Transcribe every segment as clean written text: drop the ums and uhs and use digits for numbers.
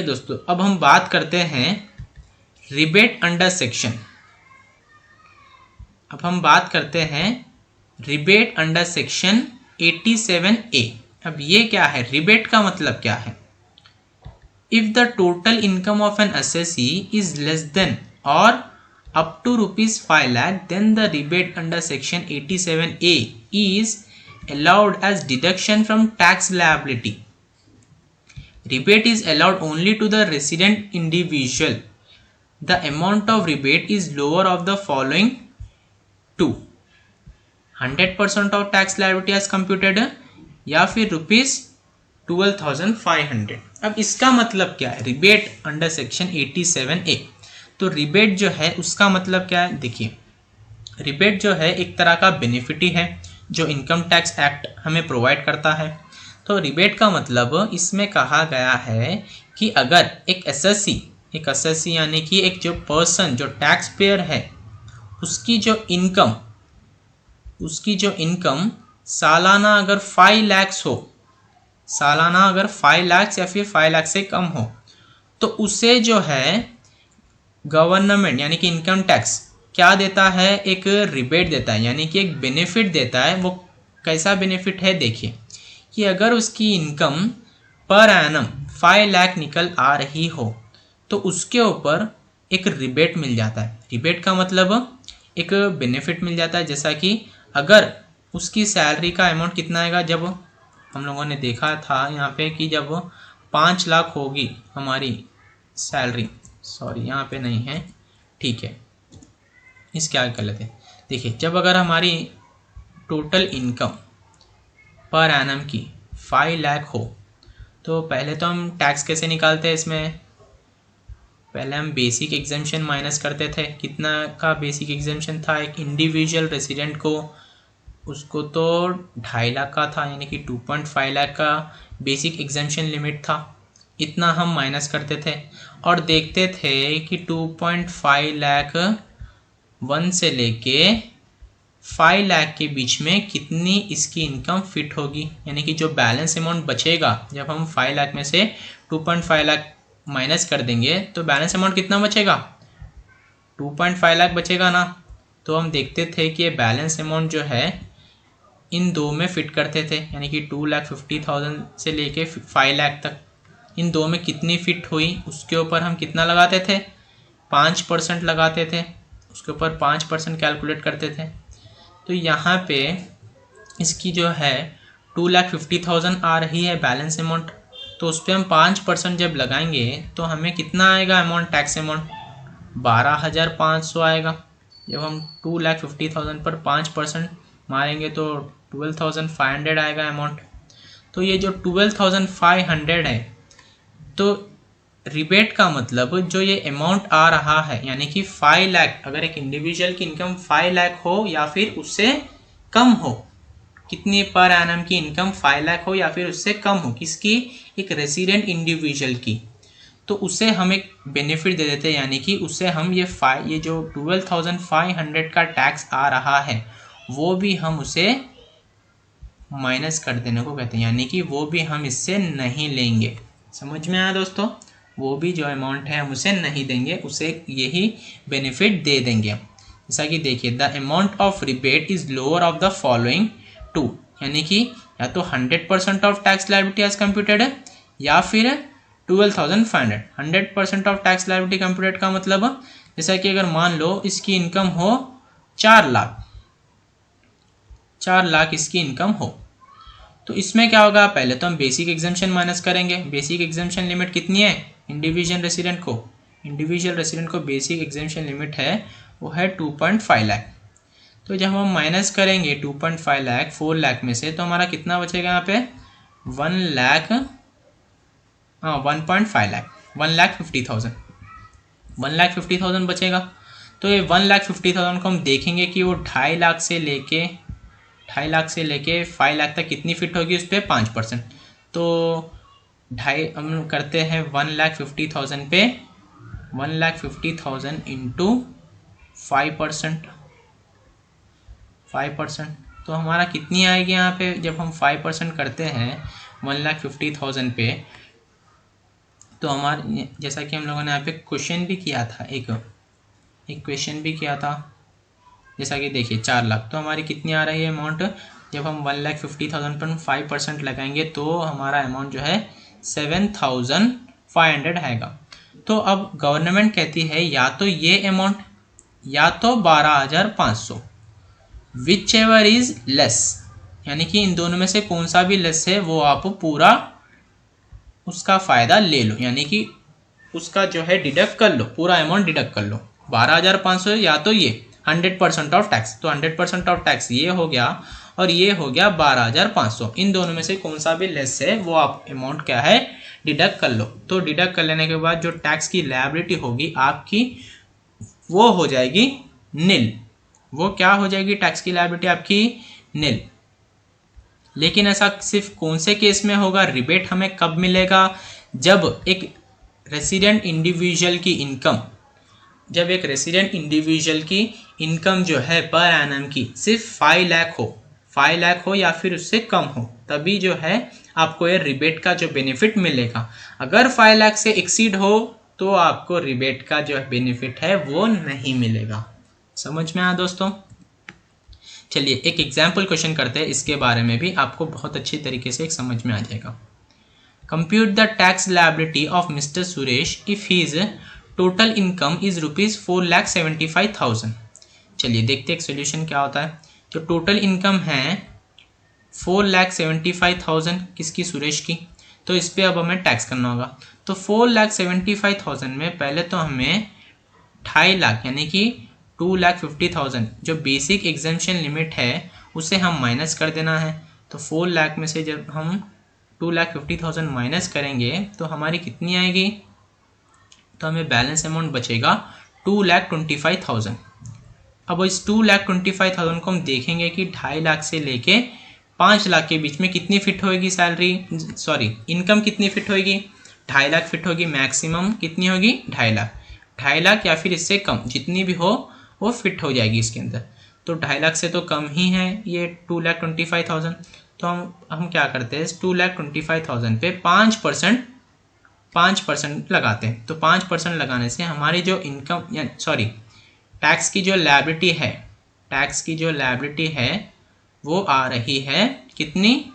दोस्तों, अब हम बात करते हैं रिबेट अंडर सेक्शन। अब हम बात करते हैं रिबेट अंडर सेक्शन 87A। अब ये क्या है, रिबेट का मतलब क्या है? If the total income of an assessee is less than और up to rupees 5 lakh, then the rebate under section 87A is allowed as deduction from tax liability. Rebate is allowed only to the resident individual. The amount of rebate is lower of the following two: 100% of tax liability as computed या फिर ₹12,500। अब इसका मतलब क्या है rebate under section 87A? तो rebate जो है उसका मतलब क्या है, देखिए रिबेट जो है एक तरह का बेनिफिट ही है जो इनकम टैक्स एक्ट हमें प्रोवाइड करता है। तो रिबेट का मतलब इसमें कहा गया है कि अगर एक एसएससी यानी कि एक जो पर्सन जो टैक्स पेयर है उसकी जो इनकम सालाना अगर 5 लाख हो, सालाना अगर 5 लाख या फिर 5 लाख से कम हो, तो उसे जो है गवर्नमेंट यानी कि इनकम टैक्स क्या देता है, एक रिबेट देता है यानी कि एक बेनिफिट देता है। वो कैसा बेनिफिट है, देखिए कि अगर उसकी इनकम पर एनम 5 लाख निकल आ रही हो तो उसके ऊपर एक रिबेट मिल जाता है। रिबेट का मतलब एक बेनिफिट मिल जाता है, जैसा कि अगर उसकी सैलरी का अमाउंट कितना आएगा, जब हम लोगों ने देखा था यहाँ पे कि जब 5 लाख होगी हमारी सैलरी, सॉरी यहाँ पे नहीं है, ठीक है इसके आगे कर लेते हैं। देखिए जब अगर हमारी टोटल इनकम पर एनम की 5 लाख हो तो पहले तो हम टैक्स कैसे निकालते हैं, इसमें पहले हम बेसिक एग्जेम्पशन माइनस करते थे। कितना का बेसिक एग्जेम्पशन था, एक इंडिविजुअल रेसिडेंट को उसको तो 2.5 लाख का था यानी कि 2.5 लाख का बेसिक एग्जेम्पशन लिमिट था। इतना हम माइनस करते थे और देखते थे कि 2.5 लाख 1 से लेके 5 लाख के बीच में कितनी इसकी इनकम फिट होगी, यानी कि जो बैलेंस अमाउंट बचेगा जब हम 5 लाख में से 2.5 लाख माइनस कर देंगे तो बैलेंस अमाउंट कितना बचेगा, 2.5 लाख बचेगा ना। तो हम देखते थे कि ये बैलेंस अमाउंट जो है इन दो में फिट करते थे, यानी कि 2,50,000 से लेके 5 लाख तक इन दो में कितनी फिट हुई उसके ऊपर हम कितना लगाते थे, 5% लगाते थे, उसके ऊपर 5% कैलकुलेट करते थे। तो यहाँ पे इसकी जो है 2,50,000 आ रही है बैलेंस अमाउंट, तो उस पर हम 5% जब लगाएंगे तो हमें कितना आएगा अमाउंट, टैक्स अमाउंट 12,500 आएगा। जब हम 2,50,000 पर 5% मारेंगे तो 12,500 आएगा अमाउंट। तो ये जो 12,500 है, तो रिबेट का मतलब जो ये अमाउंट आ रहा है यानी कि 5 लाख, अगर एक इंडिविजुअल की इनकम 5 लाख हो या फिर उससे कम हो, कितनी पर एनम की इनकम 5 लाख हो या फिर उससे कम हो, किसकी, एक रेसिडेंट इंडिविजुअल की, तो उसे हम एक बेनिफिट दे देते हैं, यानी कि उससे हम ये जो 12,500 का टैक्स आ रहा है वो भी हम उसे माइनस कर देने को कहते हैं, यानी कि वो भी हम इससे नहीं लेंगे। समझ में आया दोस्तों, वो भी जो अमाउंट है हम उसे नहीं देंगे, उसे यही बेनिफिट दे देंगे। जैसा कि देखिए the amount of rebate is lower of the following two, यानी कि या तो 100% of tax liability as computed है या फिर 12,500। 100% ऑफ टैक्स लायबिलिटी कंप्यूटेड का मतलब जैसा कि अगर मान लो इसकी इनकम हो 4 लाख इसकी इनकम हो, तो इसमें क्या होगा, पहले तो हम बेसिक एग्जेम्पशन माइनस करेंगे। बेसिक एग्जेम्पशन लिमिट कितनी है इंडिविजुअल रेसिडेंट को बेसिक एग्जेम्पशन लिमिट है वो है 2.5 लाख। तो जब हम माइनस करेंगे 2.5 लाख 4 लाख में से, तो हमारा कितना बचेगा यहाँ पे 1.5 लाख 1,50,000 बचेगा। तो ये 1,50,000 को हम देखेंगे कि वो 2.5 लाख से लेके 5 लाख तक कितनी फिट होगी, उस पर 5%। तो हम करते हैं 1,50,000 पे 1,50,000 इंटू 5%, तो हमारा कितनी आएगी यहाँ पे, जब हम 5% करते हैं 1,50,000 पे तो हमारे जैसा कि हम लोगों ने यहाँ पे क्वेश्चन भी किया था, एक क्वेश्चन भी किया था, जैसा कि देखिए 4 लाख, तो हमारी कितनी आ रही है अमाउंट, जब हम 1,50,000 पर 5% लगाएंगे तो हमारा अमाउंट जो है 7,500 आएगा। तो अब गवर्नमेंट कहती है या तो ये अमाउंट या तो 12,500, विच एवर इज लेस, यानी कि इन दोनों में से कौन सा भी लेस है वो आप पूरा उसका फ़ायदा ले लो, यानी कि उसका जो है डिडक्ट कर लो, पूरा अमाउंट डिडक्ट कर लो। 12,500 या तो ये 100% ऑफ टैक्स, तो 100% ऑफ टैक्स ये हो गया और ये हो गया 12,500। इन दोनों में से कौन सा भी लेस है वो आप अमाउंट क्या है डिडक्ट कर लो। तो डिडक्ट कर लेने के बाद जो टैक्स की लायबिलिटी होगी आपकी वो हो जाएगी नील। वो क्या हो जाएगी, टैक्स की लायबिलिटी आपकी नील। लेकिन ऐसा सिर्फ कौन से केस में होगा, रिबेट हमें कब मिलेगा, जब एक रेसिडेंट इंडिविजुअल की इनकम, जब एक रेसिडेंट इंडिविजुअल की इनकम जो है पर एनम की सिर्फ 5 लाख हो, 5 लाख हो या फिर उससे कम हो, तभी जो है आपको ये रिबेट का जो बेनिफिट मिलेगा। अगर 5 लाख से एक्सीड हो तो आपको रिबेट का जो बेनिफिट है वो नहीं मिलेगा। समझ में आया दोस्तों? चलिए एक एग्जाम्पल क्वेश्चन करते हैं, इसके बारे में भी आपको बहुत अच्छी तरीके से एक समझ में आ जाएगा। Compute the tax liability of mister Suresh if his total income is ₹4,75,000। चलिए देखते हैं सोल्यूशन क्या होता है। जो टोटल इनकम है 4,75,000 किसकी, सुरेश की, तो इस पर अब हमें टैक्स करना होगा। तो 4,75,000 में पहले तो हमें 2.5 लाख यानी कि 2,50,000 जो बेसिक एग्जेम्पशन लिमिट है उसे हम माइनस कर देना है। तो 4 लाख में से जब हम 2,50,000 माइनस करेंगे तो हमारी कितनी आएगी, तो हमें बैलेंस अमाउंट बचेगा 2,25,000। अब इस 2,25,000 को हम देखेंगे कि 2.5 लाख से लेके 5 लाख के बीच में कितनी फिट होगी सैलरी, सॉरी इनकम कितनी फिट होगी, 2.5 लाख फिट होगी। मैक्सिमम कितनी होगी, 2.5 लाख, 2.5 लाख या फिर इससे कम जितनी भी हो वो फिट हो जाएगी इसके अंदर। तो 2.5 लाख से तो कम ही है ये 2,25,000। तो हम क्या करते हैं, 2,25,000 पे 5% लगाते हैं। तो 5% लगाने से हमारी जो इनकम या सॉरी टैक्स की जो लायबिलिटी है, टैक्स की जो लायबिलिटी है वो आ रही है कितनी,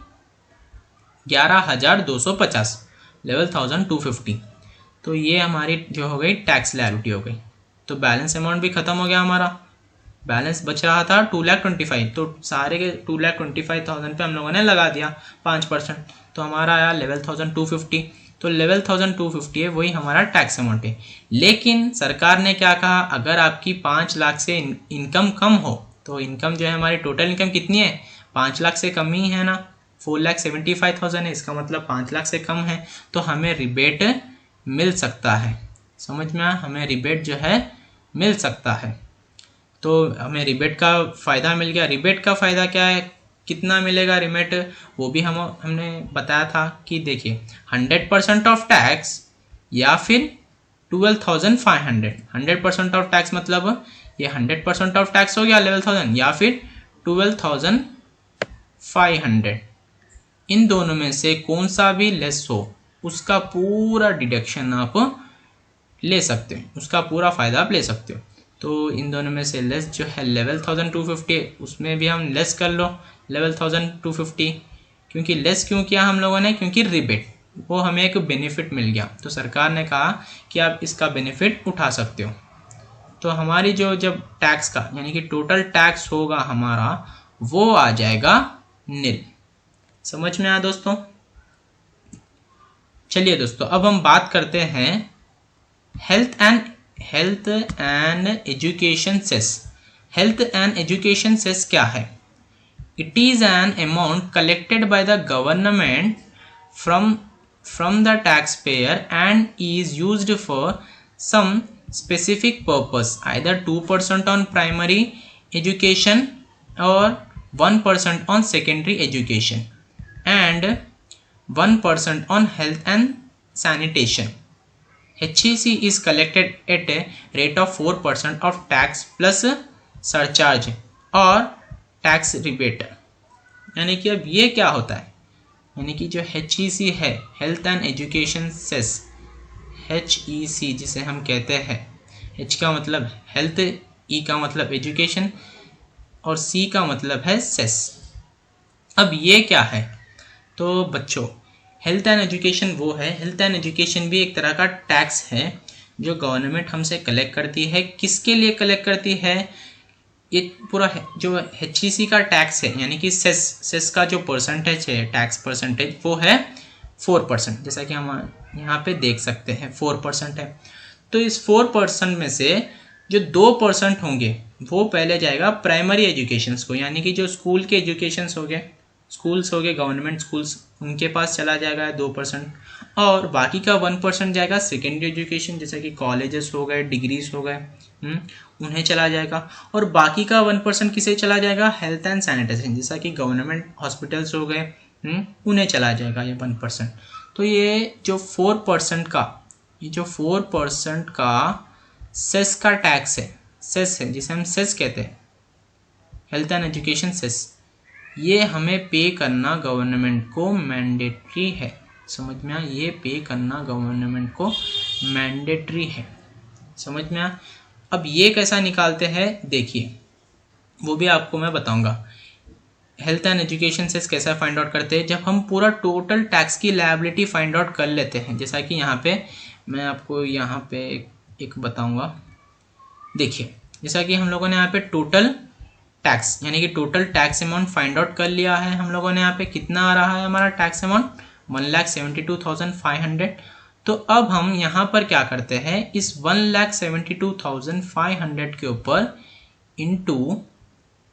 11,250, 11,250। तो ये हमारी जो हो गई टैक्स लायबिलिटी हो गई। तो बैलेंस अमाउंट भी ख़त्म हो गया हमारा, बैलेंस बच रहा था 2,25,000, तो सारे के 2,25,000 पे हम लोगों ने लगा दिया 5%, तो हमारा आया 11,250। तो 11,250 है वही हमारा टैक्स अमाउंट है। लेकिन सरकार ने क्या कहा, अगर आपकी 5 लाख से इनकम कम हो, तो इनकम जो है हमारी टोटल इनकम कितनी है, 5 लाख से कम ही है ना, 4,75,000 है, इसका मतलब 5 लाख से कम है, तो हमें रिबेट मिल सकता है। समझ में आया, हमें रिबेट जो है मिल सकता है। तो हमें रिबेट का फ़ायदा मिल गया। रिबेट का फ़ायदा क्या है, कितना मिलेगा रिबेट, वो भी हमने बताया था कि देखिए 100% ऑफ टैक्स या फिर 12,500। 100% ऑफ टैक्स मतलब ये 100% ऑफ टैक्स हो गया 11,000 या फिर 12,500। इन दोनों में से कौन सा भी लेस हो उसका पूरा डिडक्शन आप ले सकते हो, उसका पूरा फ़ायदा आप ले सकते हो। तो इन दोनों में से लेस जो है 11,250, उसमें भी हम लेस कर लो 11,250। क्योंकि लेस क्यों किया हम लोगों ने, क्योंकि रिबेट वो हमें एक बेनिफिट मिल गया, तो सरकार ने कहा कि आप इसका बेनिफिट उठा सकते हो। तो हमारी जो जब टैक्स का यानी कि टोटल टैक्स होगा हमारा वो आ जाएगा नील। समझ में आया दोस्तों? चलिए दोस्तों अब हम बात करते हैं health and education cess. Health and education cess क्या है? It is an amount collected by the government from the taxpayer and is used for some specific purpose, either 2% on primary education or 1% on secondary education and 1% on health and sanitation. HEC is collected at a rate of 4% of tax plus surcharge और tax rebate। यानी कि अब ये क्या होता है, यानी कि जो HEC है health and education cess, HEC जिसे हम कहते हैं, H का मतलब हेल्थ, E का मतलब एजुकेशन और C का मतलब है सेस। अब ये क्या है? तो बच्चों हेल्थ एंड एजुकेशन वो है, हेल्थ एंड एजुकेशन भी एक तरह का टैक्स है जो गवर्नमेंट हमसे कलेक्ट करती है। किसके लिए कलेक्ट करती है? ये पूरा जो HEC का टैक्स है यानी कि सेस का जो परसेंटेज है, टैक्स परसेंटेज, वो है 4%। जैसा कि हम यहाँ पे देख सकते हैं 4% है। तो इस 4% में से जो 2% होंगे वो पहले जाएगा प्राइमरी एजुकेशंस को, यानी कि जो स्कूल के एजुकेशंस हो गए, स्कूल्स हो गए, गवर्नमेंट स्कूल्स, उनके पास चला जाएगा 2%। और बाकी का 1% जाएगा सेकेंडरी एजुकेशन, जैसे कि कॉलेजेस हो गए, डिग्रीज हो गए, उन्हें चला जाएगा। और बाकी का 1% किसे चला जाएगा? हेल्थ एंड सैनिटेशन, जैसा कि गवर्नमेंट हॉस्पिटल्स हो गए, उन्हें चला जाएगा ये 1%। तो ये जो 4% का सेस का टैक्स है, सेस है जिसे हम सेस कहते हैं, हेल्थ एंड एजुकेशन सेस, ये हमें पे करना गवर्नमेंट को मैंडेटरी है। समझ में आया? ये पे करना गवर्नमेंट को मैंडेटरी है। समझ में आया? अब ये कैसा निकालते हैं देखिए, वो भी आपको मैं बताऊंगा। हेल्थ एंड एजुकेशन सेस कैसा फाइंड आउट करते हैं? जब हम पूरा टोटल टैक्स की लायबिलिटी फाइंड आउट कर लेते हैं, जैसा कि यहाँ पे मैं आपको यहाँ पे एक बताऊंगा। देखिए जैसा कि हम लोगों ने यहाँ पे टोटल टैक्स यानी कि total tax amount find out कर लिया है हम लोगों ने। यहाँ पे कितना आ रहा है हमारा टैक्स अमाउंट? 1,72,500। तो अब हम यहाँ पर क्या करते हैं, इस 1,72,500 के ऊपर इंटू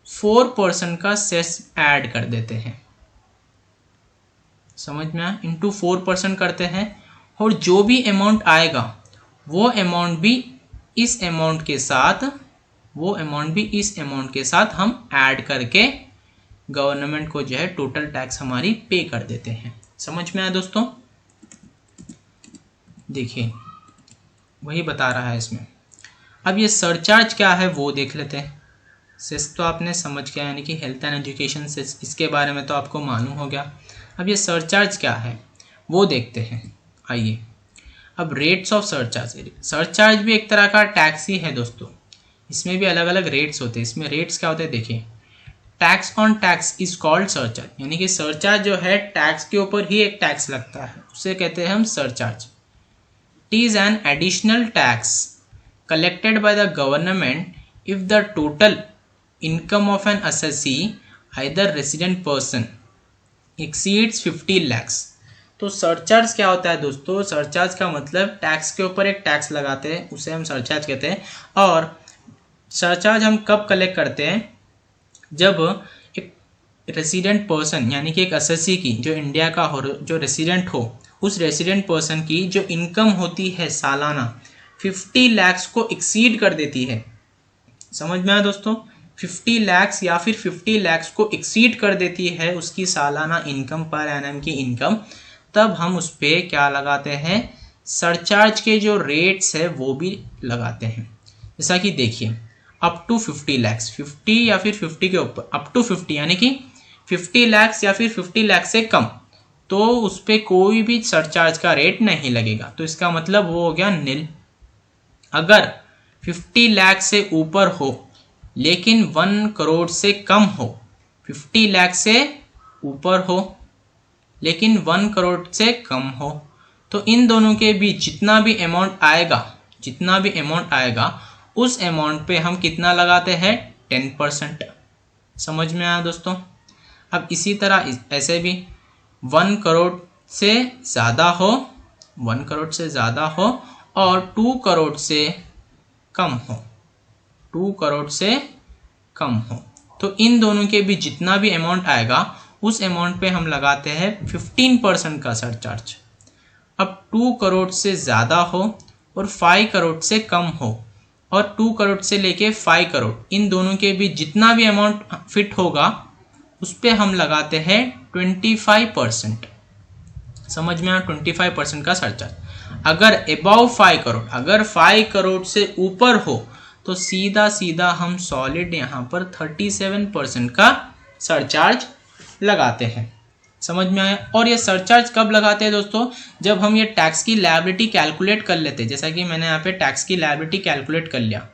4% का सेस ऐड कर देते हैं। समझ में आया? इंटू 4% करते हैं और जो भी अमाउंट आएगा वो अमाउंट भी इस अमाउंट के साथ हम ऐड करके गवर्नमेंट को जो है टोटल टैक्स हमारी पे कर देते हैं। समझ में आया दोस्तों? देखिए वही बता रहा है इसमें। अब ये सरचार्ज क्या है वो देख लेते हैं। सेस तो आपने समझ गया, यानी कि हेल्थ एंड एजुकेशन सेस, इसके बारे में तो आपको मालूम हो गया। अब ये सरचार्ज क्या है वो देखते हैं। आइए अब रेट्स ऑफ सरचार्ज भी एक तरह का टैक्स ही है दोस्तों। इसमें भी अलग अलग रेट्स होते हैं। इसमें रेट्स क्या होते हैं देखिए, tax on tax is called surcharge, यानी कि सरचार्ज जो है टैक्स के ऊपर ही एक टैक्स लगता है, उसे कहते हैं हम surcharge. It is an additional tax collected by the government if the total income of N assessee either resident person exceeds 50 lakhs। तो सरचार्ज क्या होता है दोस्तों? सरचार्ज का मतलब टैक्स के ऊपर एक टैक्स लगाते हैं, उसे हम सरचार्ज कहते हैं। और सरचार्ज हम कब कलेक्ट करते हैं? जब एक रेसिडेंट पर्सन यानी कि एक असेसी की, जो इंडिया का हो, जो रेसिडेंट हो, उस रेसिडेंट पर्सन की जो इनकम होती है सालाना 50 lakhs को एक्सीड कर देती है। समझ में आया दोस्तों? 50 lakhs या फिर 50 lakhs को एक्सीड कर देती है उसकी सालाना इनकम, पर एनम की इनकम, तब हम उस पर क्या लगाते हैं? सरचार्ज के जो रेट्स है वो भी लगाते हैं। जैसा कि देखिए अप टू 50 lakhs, 50 या फिर 50 के ऊपर, अप टू 50 यानी कि 50 lakhs या फिर 50 lakhs से कम, तो उस पर कोई भी सरचार्ज का रेट नहीं लगेगा। तो इसका मतलब वो हो गया नील। अगर 50 lakhs से ऊपर हो लेकिन 1 करोड़ से कम हो, 50 lakhs से ऊपर हो लेकिन 1 करोड़ से कम हो, तो इन दोनों के बीच जितना भी अमाउंट आएगा उस अमाउंट पे हम कितना लगाते हैं? 10%। समझ में आया दोस्तों? अब इसी तरह ऐसे भी 1 करोड़ से ज़्यादा हो, 1 करोड़ से ज़्यादा हो और 2 करोड़ से कम हो, 2 करोड़ से कम हो, तो इन दोनों के बीच जितना भी अमाउंट आएगा उस अमाउंट पे हम लगाते हैं 15% का सरचार्ज। अब 2 करोड़ से ज़्यादा हो और 5 करोड़ से कम हो और 2 करोड़ से लेके 5 करोड़, इन दोनों के बीच जितना भी अमाउंट फिट होगा उस पर हम लगाते हैं 25%। समझ में आया? 25% का सरचार्ज। अगर अबव 5 करोड़, अगर 5 करोड़ से ऊपर हो तो सीधा सीधा हम सॉलिड यहाँ पर 37% का सरचार्ज लगाते हैं। समझ में आया। और ये सरचार्ज कब लगाते हैं दोस्तों, जब हम ये टैक्स की लायबिलिटी कैलकुलेट कर लेते हैं। जैसा कि मैंने यहाँ पे टैक्स की लायबिलिटी कैलकुलेट कर लिया,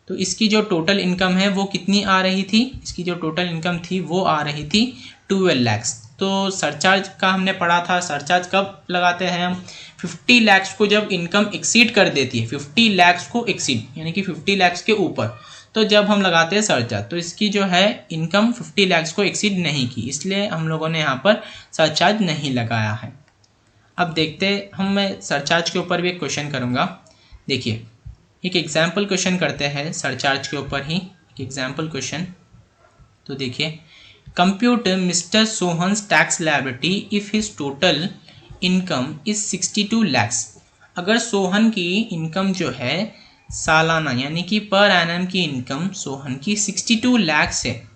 तो इसकी जो टोटल इनकम है वो कितनी आ रही थी, इसकी जो टोटल इनकम थी वो आ रही थी 12 lakhs। तो सरचार्ज का हमने पढ़ा था, सरचार्ज कब लगाते हैं हम, 50 lakhs को जब इनकम एक्सीड कर देती है, 50 lakhs को एक्सीड यानी कि 50 lakhs के ऊपर, तो जब हम लगाते हैं सरचार्ज, तो इसकी जो है इनकम 50 lakhs को एक्सीड नहीं की, इसलिए हम लोगों ने यहाँ पर सरचार्ज नहीं लगाया है। अब देखते हम, मैं सरचार्ज के ऊपर भी एक क्वेश्चन करूँगा। देखिए एक एग्जाम्पल क्वेश्चन करते हैं सरचार्ज के ऊपर ही, एक एग्जाम्पल क्वेश्चन। तो देखिए, compute mister Sohan's tax liability if his total income is 62 lakhs। अगर सोहन की इनकम जो है सालाना यानी कि पर एनम की इनकम सोहन की 62 lakhs है,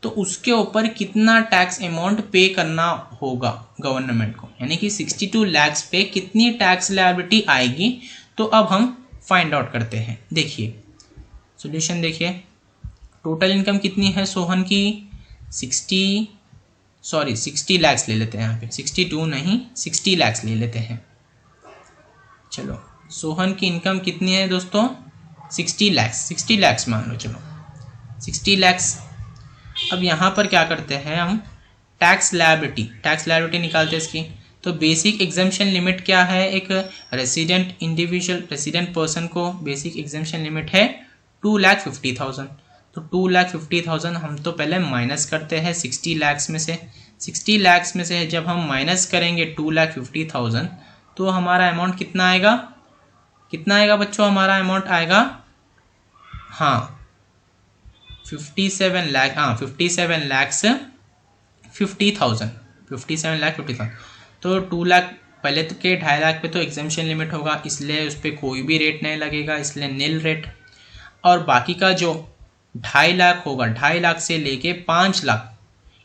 तो उसके ऊपर कितना टैक्स अमाउंट पे करना होगा गवर्नमेंट को, यानी कि 62 lakhs पे कितनी टैक्स लायबिलिटी आएगी। तो अब हम फाइंड आउट करते हैं। देखिए सॉल्यूशन देखिए, टोटल इनकम कितनी है सोहन की 60 lakhs ले लेते हैं, यहाँ पे 62 नहीं 60 lakhs ले लेते हैं। चलो सोहन की इनकम कितनी है दोस्तों 60 lakhs मान लो, चलो 60 lakhs। अब यहाँ पर क्या करते हैं हम, टैक्स लायबिलिटी निकालते हैं इसकी। तो बेसिक एग्जम्पशन लिमिट क्या है, एक रेसिडेंट पर्सन को बेसिक एग्जम्पशन लिमिट है 2,50,000। तो 2,50,000 हम तो पहले माइनस करते हैं 60 lakhs में से। 60 lakhs में से जब हम माइनस करेंगे 2,50,000, तो हमारा अमाउंट कितना आएगा बच्चों, हमारा अमाउंट आएगा 57 lakhs 50,000। तो 2 लाख पहले तो के 2.5 लाख पे तो एग्जम्पशन लिमिट होगा, इसलिए उस पर कोई भी रेट नहीं लगेगा, इसलिए नील रेट। और बाकी का जो 2.5 लाख होगा, 2.5 लाख से लेके 5 लाख,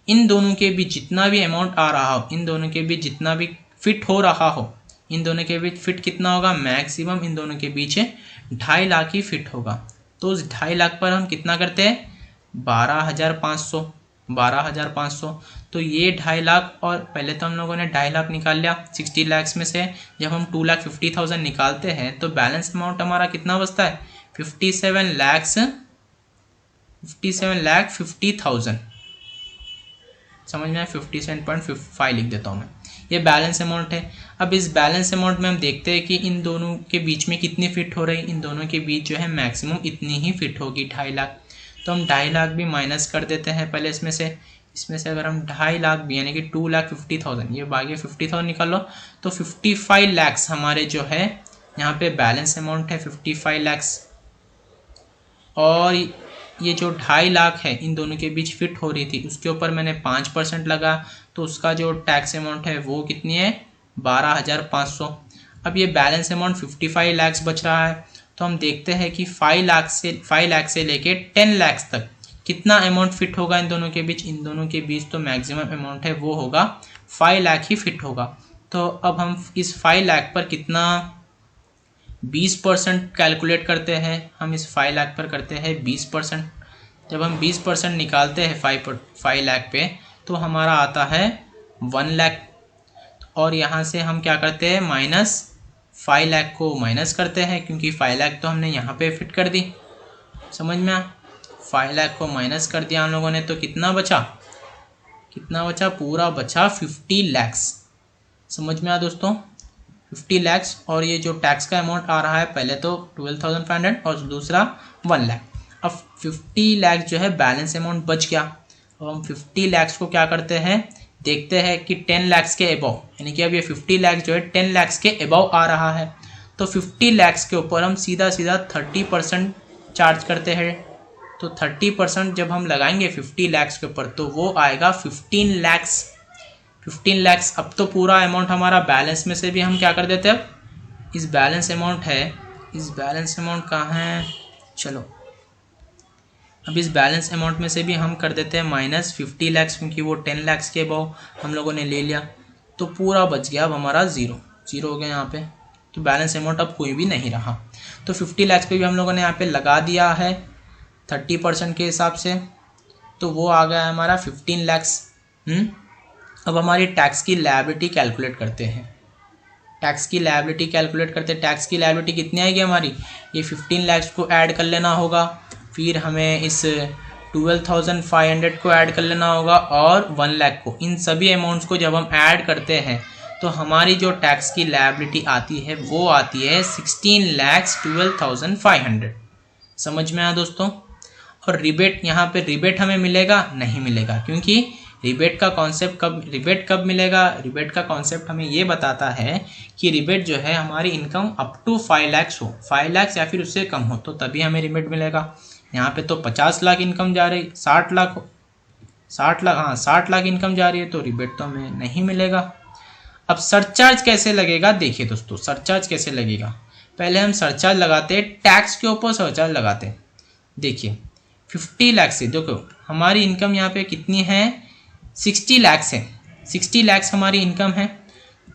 इन दोनों के बीच जितना भी अमाउंट आ रहा हो, इन दोनों के बीच जितना भी फिट हो रहा हो, इन दोनों के बीच फिट कितना होगा, मैक्सिमम इन दोनों के बीच 2.5 लाख ही फिट होगा। तो उस 2.5 लाख पर हम कितना करते हैं 12,500। तो ये 2.5 लाख, और पहले तो हम लोगों ने 2.5 लाख निकाल लिया 60 lakhs में से। जब हम 2,50,000 निकालते हैं तो बैलेंस अमाउंट हमारा कितना बचता है 57 lakhs 50,000। समझ में आया, 57.5 लिख देता हूँ मैं, ये बैलेंस अमाउंट है। अब इस बैलेंस अमाउंट में हम देखते हैं कि इन दोनों के बीच में कितनी फिट हो रही, इन दोनों के बीच जो है मैक्सिमम इतनी ही फिट होगी 2.5 लाख। तो हम 2.5 लाख भी माइनस कर देते हैं पहले इसमें से अगर हम 2.5 लाख भी यानी कि 2,50,000, ये बाकी 50,000 निकाल लो, तो 55 lakhs हमारे जो है यहाँ पे बैलेंस अमाउंट है 55 lakhs। और ये जो 2.5 लाख है इन दोनों के बीच फिट हो रही थी, उसके ऊपर मैंने 5% लगा, तो उसका जो टैक्स अमाउंट है वो कितनी है 12,500। अब ये बैलेंस अमाउंट 55 lakhs बच रहा है। तो हम देखते हैं कि 5 लाख से लेके 10 lakhs तक कितना अमाउंट फिट होगा इन दोनों के बीच। तो मैक्सिमम अमाउंट है वो होगा 5 लाख ही फिट होगा। तो अब हम इस 5 लाख पर कितना 20% कैलकुलेट करते हैं, हम इस 5 लाख पर करते हैं 20%। जब हम 20% निकालते हैं 5 लाख पे, तो हमारा आता है 1 लाख। और यहाँ से हम क्या करते हैं माइनस 5 लाख को माइनस करते हैं, क्योंकि 5 लाख तो हमने यहाँ पे फिट कर दी। समझ में 5 लाख को माइनस कर दिया हम लोगों ने, तो कितना बचा पूरा बचा 50 lakhs। समझ में आया दोस्तों 50 lakhs। और ये जो टैक्स का अमाउंट आ रहा है पहले तो 12,500 और दूसरा 1 लाख। अब 50 लाख जो है बैलेंस अमाउंट बच गया। अब हम 50 lakhs को क्या करते हैं, देखते हैं कि 10 lakhs के अबव, यानी कि अब ये 50 lakhs जो है 10 lakhs के अबव आ रहा है, तो 50 lakhs के ऊपर हम सीधा 30% चार्ज करते हैं। तो 30% जब हम लगाएंगे 50 lakhs के ऊपर, तो वो आएगा 15 lakhs। अब तो पूरा अमाउंट हमारा बैलेंस में से भी हम क्या कर देते हैं, अब इस बैलेंस अमाउंट कहाँ है, चलो अब इस बैलेंस अमाउंट में से भी हम कर देते हैं माइनस 50 lakhs, क्योंकि वो 10 lakhs के अबव हम लोगों ने ले लिया। तो पूरा बच गया अब हमारा ज़ीरो हो गया यहाँ पे। तो बैलेंस अमाउंट अब कोई भी नहीं रहा। तो 50 lakhs पे भी हम लोगों ने यहाँ पे लगा दिया है 30% के हिसाब से, तो वो आ गया हमारा 15 lakhs। अब हमारी टैक्स की लायबिलिटी कैलकुलेट करते हैं। टैक्स की लायबिलिटी कैलकुलेट करते हैं। टैक्स की लायबिलिटी कितनी आएगी हमारी, ये 15 लाख को ऐड कर लेना होगा, फिर हमें इस 12,500 को ऐड कर लेना होगा और 1 लाख को। इन सभी अमाउंट्स को जब हम ऐड करते हैं तो हमारी जो टैक्स की लायबिलिटी आती है वो आती है 16,12,500। समझ में आया दोस्तों। और रिबेट, यहाँ पे रिबेट हमें मिलेगा नहीं मिलेगा, क्योंकि रिबेट का कॉन्सेप्ट कब मिलेगा, रिबेट का कॉन्सेप्ट हमें ये बताता है कि रिबेट जो है हमारी इनकम अप टू 5 लाख हो, 5 लाख या फिर उससे कम हो तो तभी हमें रिबेट मिलेगा। यहाँ पे तो 50 लाख इनकम जा रही, 60 लाख इनकम जा रही है तो रिबेट तो हमें नहीं मिलेगा। अब सरचार्ज कैसे लगेगा, देखिए दोस्तों सरचार्ज कैसे लगेगा। पहले हम सरचार्ज लगाते हैं, टैक्स के ऊपर सरचार्ज लगाते हैं। देखिए 50 लाख से, देखो हमारी इनकम यहाँ पे कितनी है, 60 लाख है, 60 लाख हमारी इनकम है।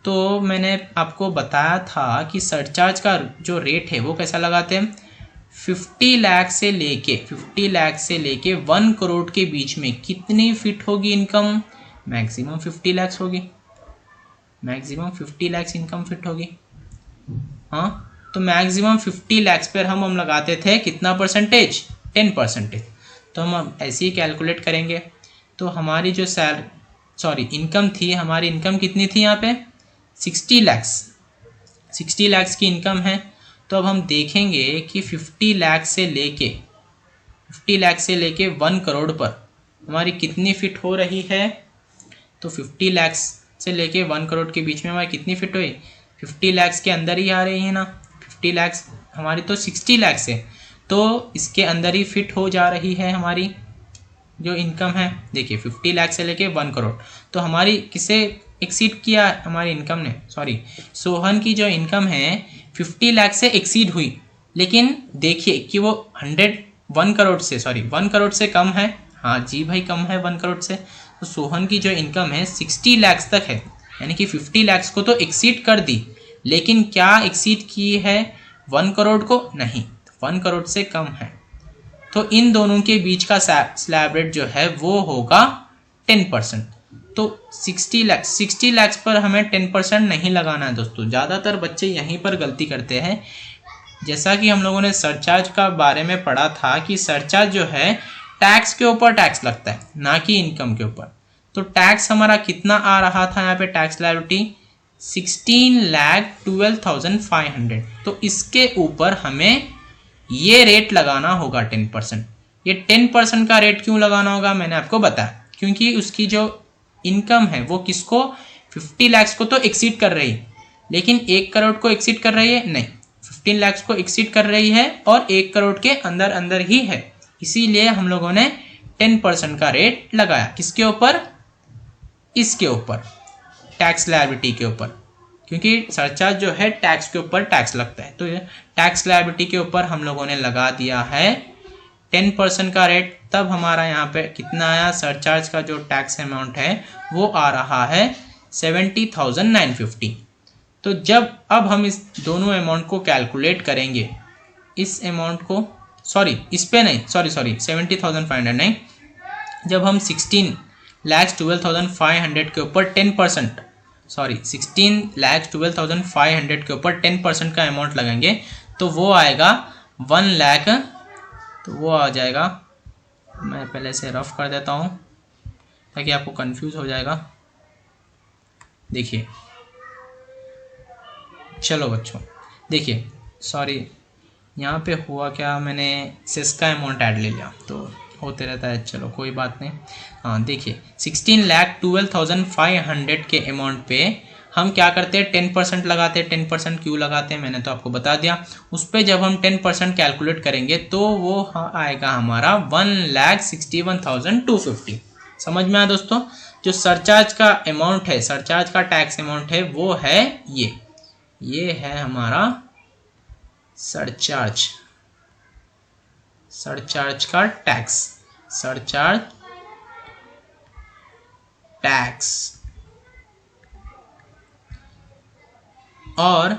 तो मैंने आपको बताया था कि सरचार्ज का जो रेट है वो कैसा लगाते हैं, 50 लाख से लेके 1 करोड़ के बीच में कितनी फिट होगी इनकम, मैक्सिमम 50 लाख होगी, मैक्सिमम 50 लाख इनकम फिट होगी। हाँ, तो मैक्सिमम 50 लाख पर हम लगाते थे कितना परसेंटेज, 10%। तो हम ऐसे ही कैलकुलेट करेंगे। तो हमारी जो इनकम थी, हमारी इनकम कितनी थी यहाँ पे 60 लाख की इनकम है। तो अब हम देखेंगे कि 50 लाख से लेके 1 करोड़ पर हमारी कितनी फिट हो रही है। तो 50 लाख से लेके 1 करोड़ के बीच में हमारी कितनी फिट हुई, 50 लाख के अंदर ही आ रही है ना, 50 लाख हमारी तो 60 लाख से, तो इसके अंदर ही फिट हो जा रही है हमारी जो इनकम है। देखिए 50 लाख से लेके 1 करोड़, तो हमारी किसे एक्सीड किया हमारी इनकम ने, सोहन की जो इनकम है 50 लाख से एक्सीड हुई, लेकिन देखिए कि वो 1 करोड़ से कम है। हाँ जी भाई कम है 1 करोड़ से। तो सोहन की जो इनकम है 60 लाख तक है, यानी कि 50 लाख को तो एक्सीड कर दी, लेकिन क्या एक्सीड की है 1 करोड़ को, नहीं, 1 करोड़ से कम है। तो इन दोनों के बीच का स्लैब रेट जो है वो होगा 10%। तो 60 लाख पर हमें 10% नहीं लगाना है दोस्तों। ज़्यादातर बच्चे यहीं पर गलती करते हैं। जैसा कि हम लोगों ने सरचार्ज का बारे में पढ़ा था कि सरचार्ज जो है टैक्स के ऊपर टैक्स लगता है, ना कि इनकम के ऊपर। तो टैक्स हमारा कितना आ रहा था यहाँ पे, टैक्स लायबिलिटी 16,12,500। तो इसके ऊपर हमें ये रेट लगाना होगा 10%। ये 10% का रेट क्यों लगाना होगा मैंने आपको बताया, क्योंकि उसकी जो इनकम है वो किसको, 50 लाख को तो एक्सीड कर रही है, लेकिन 1 करोड़ को एक्सीड कर रही है नहीं, 15 लाख को एक्सीड कर रही है और 1 करोड़ के अंदर ही है। इसीलिए हम लोगों ने 10% का रेट लगाया। किसके ऊपर, इसके ऊपर, टैक्स लायबिलिटी के ऊपर, क्योंकि सरचार्ज जो है टैक्स के ऊपर टैक्स लगता है। तो ये टैक्स लायबिलिटी के ऊपर हम लोगों ने लगा दिया है 10% का रेट। तब हमारा यहाँ पे कितना आया, सरचार्ज का जो टैक्स अमाउंट है वो आ रहा है 70,950। तो जब अब हम इस दोनों अमाउंट को कैलकुलेट करेंगे, इस अमाउंट को इस पे नहीं, 70,500 नहीं, जब हम 16,12,500 के ऊपर 10%, 16,12,500 के ऊपर 10% का अमाउंट लगेंगे तो वो आएगा 1 लाख। तो वो आ जाएगा, मैं पहले से रफ कर देता हूँ ताकि आपको कंफ्यूज हो जाएगा। देखिए, चलो बच्चों देखिए, यहाँ पे हुआ क्या, मैंने सेस का अमाउंट ऐड ले लिया तो होते रहता है, चलो कोई बात नहीं। हाँ देखिए 16,12,500 के अमाउंट पे हम क्या करते हैं, 10% लगाते हैं। 10% क्यों लगाते हैं मैंने तो आपको बता दिया। उस पर जब हम 10% कैलकुलेट करेंगे तो वो आएगा हमारा 1,61,250। समझ में आया दोस्तों। जो सरचार्ज का अमाउंट है, सरचार्ज का टैक्स अमाउंट है वो है ये है हमारा सरचार्ज का टैक्स, सरचार्ज टैक्स। और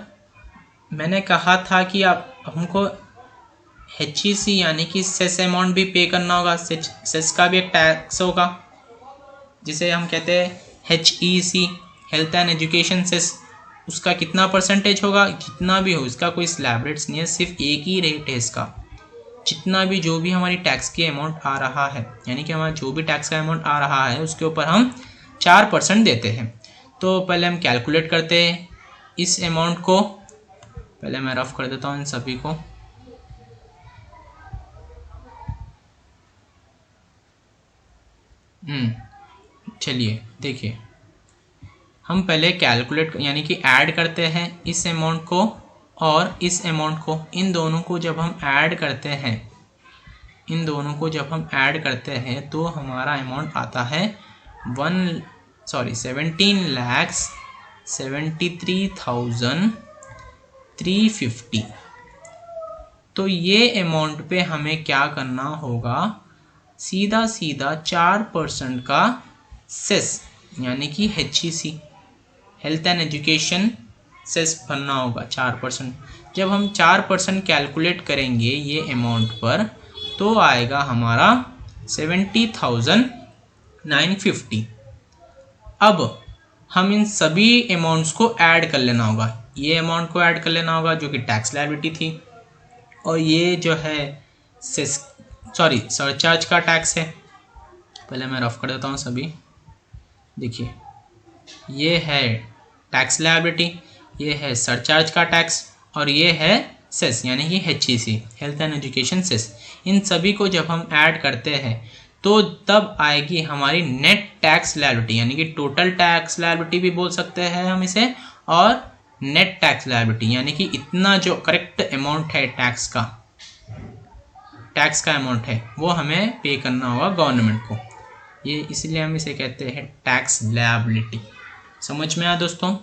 मैंने कहा था कि आप हमको HEC यानी कि सेस अमाउंट भी पे करना होगा। सेस का भी एक टैक्स होगा जिसे हम कहते हैं HEC health and education cess, उसका कितना परसेंटेज होगा, कितना भी हो, इसका कोई स्लैब रेट्स नहीं है, सिर्फ एक ही रेट है इसका। जितना भी जो भी हमारी टैक्स की अमाउंट आ रहा है, यानी कि हमारा जो भी टैक्स का अमाउंट आ रहा है उसके ऊपर हम 4% देते हैं। तो पहले हम कैलकुलेट करते हैं इस अमाउंट को, पहले मैं रफ कर देता हूँ इन सभी को। चलिए देखिए, हम पहले कैलकुलेट यानी कि ऐड करते हैं इस अमाउंट को और इस अमाउंट को, इन दोनों को जब हम ऐड करते हैं, इन दोनों को जब हम ऐड करते हैं तो हमारा अमाउंट आता है 17,73,350। तो ये अमाउंट पे हमें क्या करना होगा, सीधा सीधा 4% का सेस यानी कि HEC health and education cess भरना होगा 4%। जब हम 4% कैलकुलेट करेंगे ये अमाउंट पर तो आएगा हमारा 70,950। अब हम इन सभी अमाउंट्स को ऐड कर लेना होगा, ये अमाउंट को ऐड कर लेना होगा जो कि टैक्स लायबिलिटी थी, और ये जो है सरचार्ज का टैक्स है। पहले मैं रफ कर देता हूँ सभी। देखिए ये है टैक्स लायबिलिटी, ये है सरचार्ज का टैक्स, और ये है सेस यानी कि HEC health and education cess. इन सभी को जब हम ऐड करते हैं तो तब आएगी हमारी नेट टैक्स लायबिलिटी, यानी कि टोटल टैक्स लायबिलिटी भी बोल सकते हैं हम इसे, और नेट टैक्स लायबिलिटी यानी कि इतना जो करेक्ट अमाउंट है टैक्स का अमाउंट है वो हमें पे करना होगा गवर्नमेंट को। ये इसलिए हम इसे कहते हैं टैक्स लायबिलिटी। समझ में आया दोस्तों?